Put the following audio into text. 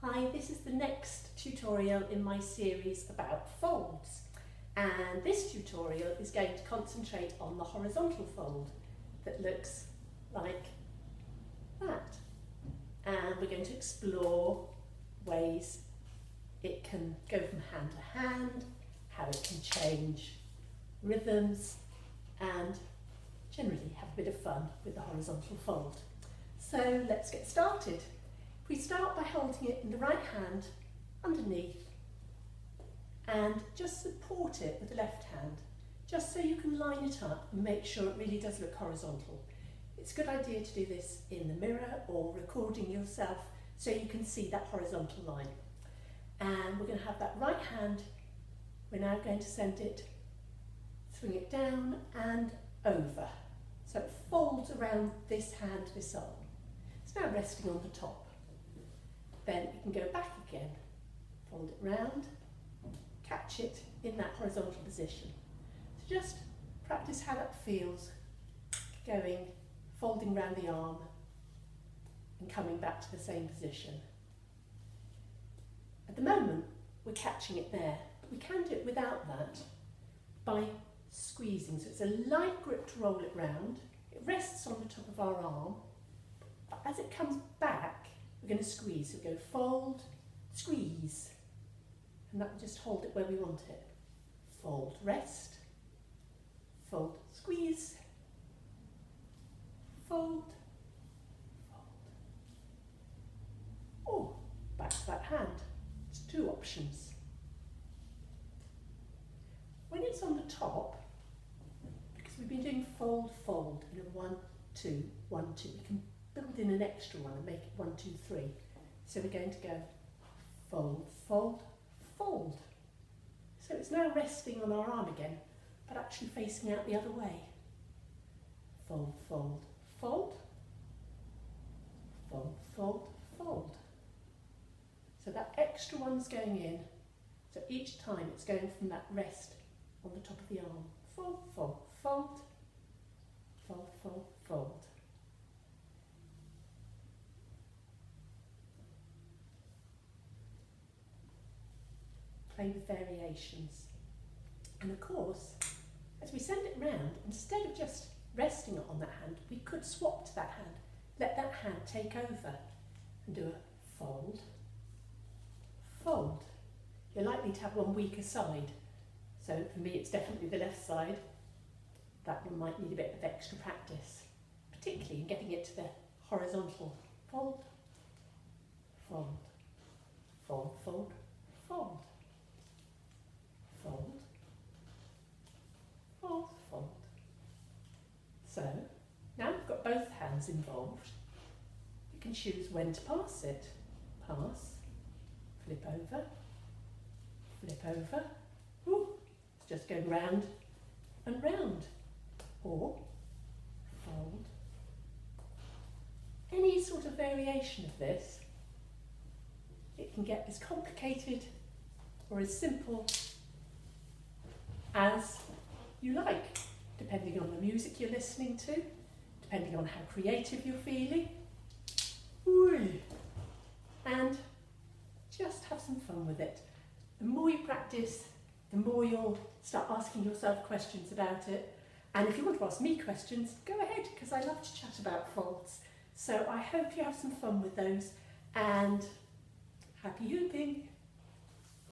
Hi, this is the next tutorial in my series about folds, and this tutorial is going to concentrate on the horizontal fold that looks like that, and we're going to explore ways it can go from hand to hand, how it can change rhythms, and generally have a bit of fun with the horizontal fold. So let's get started. We start by holding it in the right hand underneath and just support it with the left hand, just so you can line it up and make sure it really does look horizontal. It's a good idea to do this in the mirror or recording yourself so you can see that horizontal line. And we're going to have that right hand, we're now going to send it, swing it down and over. So it folds around this hand, this arm. It's now resting on the top. Then you can go back again, fold it round, catch it in that horizontal position. So just practice how that feels, going, folding round the arm and coming back to the same position. At the moment, we're catching it there, but we can do it without that by squeezing. So it's a light grip to roll it round. It rests on the top of our arm, but as it comes back, we're going to squeeze. So go fold, squeeze, and that will just hold it where we want it. Fold, rest, fold, squeeze, fold, fold. Or back to that hand. It's two options. When it's on the top, because we've been doing fold, fold in a 1, 2, 1, 2, we can build in an extra one and make it 1, 2, 3. So we're going to go fold, fold, fold. So it's now resting on our arm again, but actually facing out the other way. Fold, fold, fold, fold, fold, fold. So that extra one's going in. So each time it's going from that rest on the top of the arm. Fold, fold, fold, fold, fold, fold. Play with variations. And of course, as we send it round, instead of just resting it on that hand, we could swap to that hand. Let that hand take over and do a fold, fold. You're likely to have one weaker side. So for me, it's definitely the left side. That one might need a bit of extra practice, particularly in getting it to the horizontal. Fold, fold, fold, fold, fold. Fold, fold, fold. So, now we've got both hands involved, you can choose when to pass it. Pass, flip over, flip over. Ooh, it's just going round and round. Or, fold. Any sort of variation of this, it can get as complicated or as simple as you like, depending on the music you're listening to, depending on how creative you're feeling. Ooh. And just have some fun with it. The more you practice, the more you'll start asking yourself questions about it. And if you want to ask me questions, go ahead, because I love to chat about folds. So I hope you have some fun with those, and happy hooping!